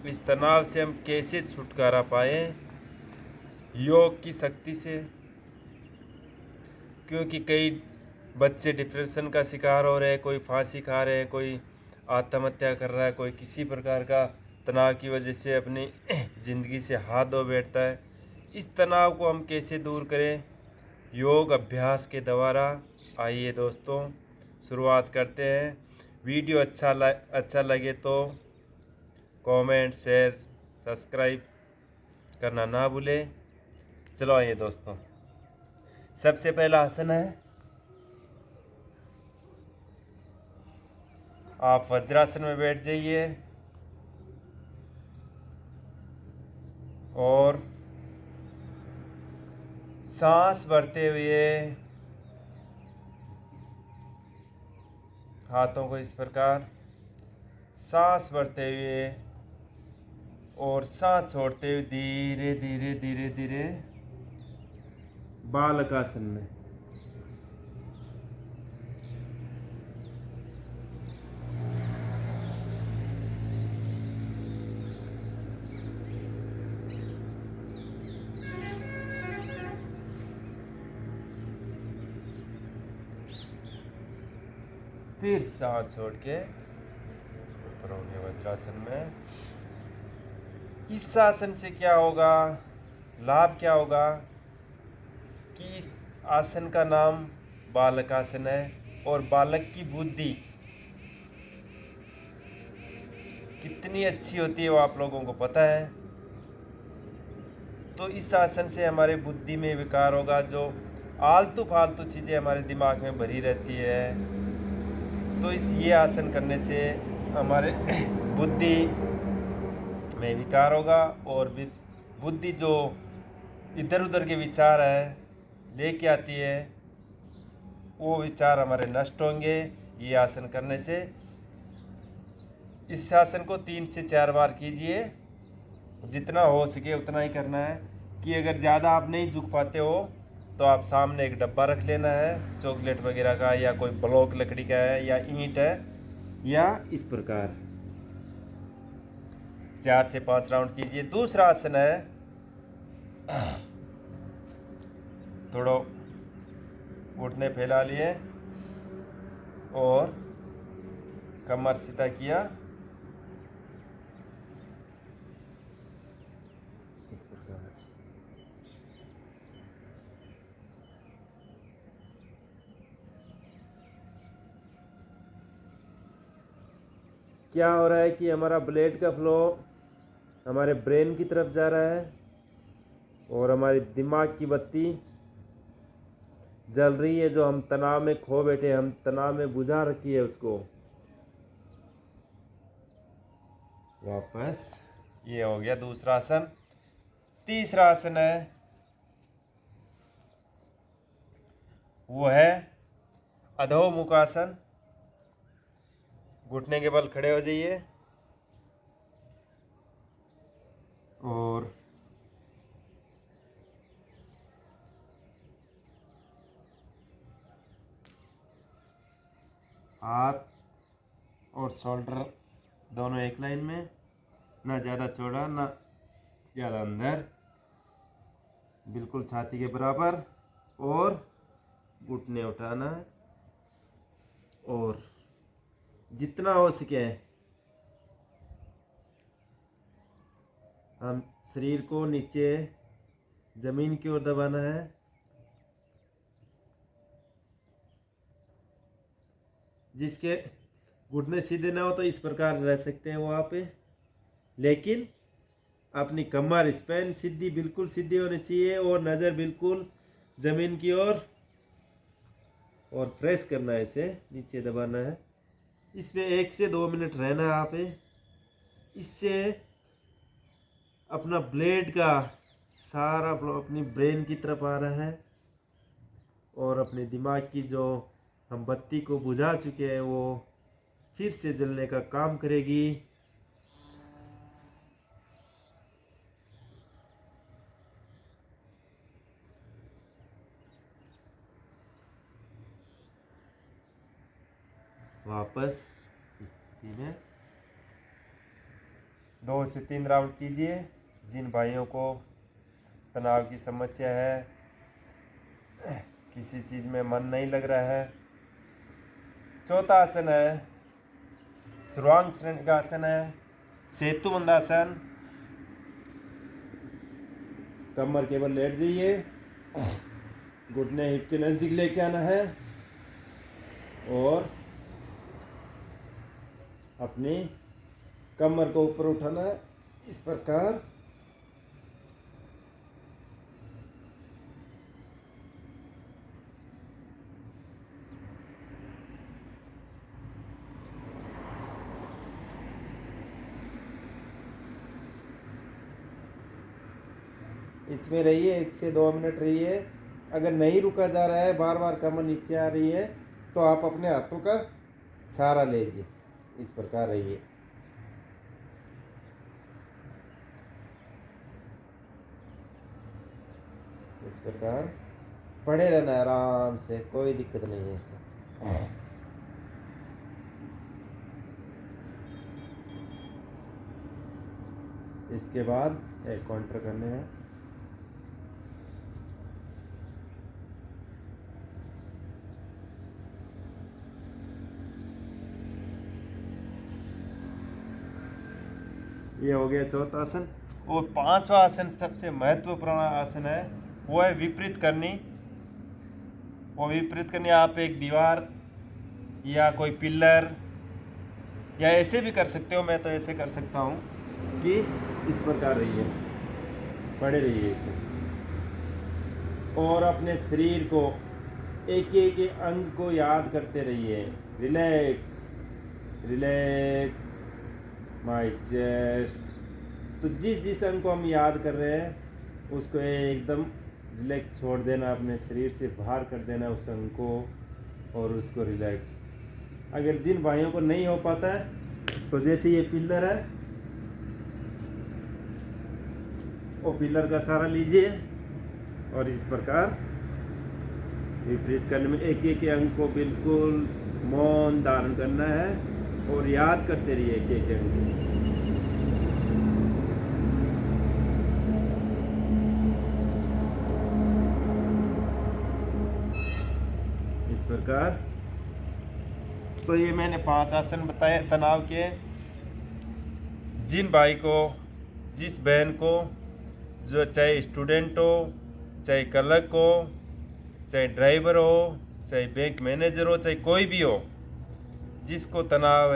इस तनाव से हम कैसे छुटकारा पाएँ योग की शक्ति से। क्योंकि कई बच्चे डिप्रेशन का शिकार हो रहे हैं, कोई फांसी खा रहे हैं, कोई आत्महत्या कर रहा है, कोई किसी प्रकार का तनाव की वजह से अपनी ज़िंदगी से हाथ धो बैठता है। इस तनाव को हम कैसे दूर करें योग अभ्यास के द्वारा। आइए दोस्तों शुरुआत करते हैं। वीडियो अच्छा लगे तो कमेंट, शेयर, सब्सक्राइब करना ना भूलें। चलो आइए दोस्तों, सबसे पहला आसन है, आप वज्रासन में बैठ जाइए और सांस भरते हुए हाथों को इस प्रकार सांस भरते हुए और सांस छोड़ते हुए धीरे धीरे धीरे धीरे बालकासन में। फिर सांस छोड़ के ऊपर होंगे वज्रासन में। इस आसन से क्या होगा, लाभ क्या होगा कि इस आसन का नाम बालकासन है और बालक की बुद्धि कितनी अच्छी होती है वो आप लोगों को पता है। तो इस आसन से हमारे बुद्धि में विकार होगा, जो आलतू फालतू चीज़ें हमारे दिमाग में भरी रहती है, तो ये आसन करने से हमारे बुद्धि में विकार होगा और बुद्धि जो इधर उधर के विचार है लेके आती है, वो विचार हमारे नष्ट होंगे ये आसन करने से। इस आसन को 3 से 4 बार कीजिए, जितना हो सके उतना ही करना है। कि अगर ज़्यादा आप नहीं झुक पाते हो तो आप सामने एक डब्बा रख लेना है चॉकलेट वगैरह का, या कोई ब्लॉक लकड़ी का है, या ईंट है, या इस प्रकार 4 से 5 राउंड कीजिए। दूसरा आसन है, थोड़ा घुटने फैला लिए और कमर सीधा किया, इस प्रकार। क्या हो रहा है कि हमारा ब्लड का फ्लो हमारे ब्रेन की तरफ जा रहा है और हमारी दिमाग की बत्ती जल रही है, जो हम तनाव में खो बैठे, हम तनाव में बुझा रखी है, उसको वापस। ये हो गया दूसरा आसन। तीसरा आसन है, वो है अधोमुखासन। घुटने के बल खड़े हो जाइए और हाथ और शोल्डर दोनों एक लाइन में, ना ज़्यादा चौड़ा ना ज़्यादा अंदर, बिल्कुल छाती के बराबर। और घुटने उठाना है और जितना हो सके हम शरीर को नीचे ज़मीन की ओर दबाना है। जिसके घुटने सीधे ना हो तो इस प्रकार रह सकते हैं वहाँ पे, लेकिन अपनी कमर स्पैन सीधी, बिल्कुल सीधी होनी चाहिए और नज़र बिल्कुल ज़मीन की ओर, और प्रेस करना है, इसे नीचे दबाना है। इसमें 1 से 2 मिनट रहना है आप। इससे अपना ब्लेड का सारा फ्लो अपनी ब्रेन की तरफ आ रहा है और अपने दिमाग की जो हम बत्ती को बुझा चुके हैं वो फिर से जलने का काम करेगी। वापस इस स्थिति में 2 से 3 राउंड कीजिए। जिन भाइयों को तनाव की समस्या है, किसी चीज़ में मन नहीं लग रहा है। चौथा आसन है सर्वांग आसन है, सेतु बंधासन। कमर केवल लेट जाइए, घुटने हिप के नज़दीक लेके आना है और अपनी कमर को ऊपर उठाना है इस प्रकार। इसमें रहिए, 1 से 2 मिनट रहिए। अगर नहीं रुका जा रहा है, बार बार कमर नीचे आ रही है, तो आप अपने हाथों का सहारा लीजिए। इस प्रकार रहिए। इस प्रकार पड़े रहना आराम से, कोई दिक्कत नहीं है इससे। इसके बाद एक काउंटर करने हैं। ये हो गया चौथा आसन। और 5वां आसन सबसे महत्वपूर्ण आसन है, वो है विपरीत करनी। वो विपरीत करनी आप एक दीवार या कोई पिलर या ऐसे भी कर सकते हो। मैं तो ऐसे कर सकता हूँ कि इस प्रकार रहिए, पड़े रहिए इसे, और अपने शरीर को एक एक अंग को याद करते रहिए। Relax relax my chest. तो जिस जिस अंग को हम याद कर रहे हैं उसको एकदम रिलैक्स छोड़ देना, अपने शरीर से बाहर कर देना उस अंग को और उसको रिलैक्स। अगर जिन भाइयों को नहीं हो पाता है तो जैसे ये पिलर है, वो पिलर का सहारा लीजिए और इस प्रकार विपरीत करने में एक एक अंग को बिल्कुल मौन धारण करना है और याद करते रहिए एक एक अंग को। इस प्रकार। तो ये मैंने 5 आसन बताए तनाव के। जिन भाई को, जिस बहन को, जो चाहे स्टूडेंट हो, चाहे क्लर्क हो, चाहे ड्राइवर हो, चाहे बैंक मैनेजर हो, चाहे कोई भी हो, जिसको तनाव है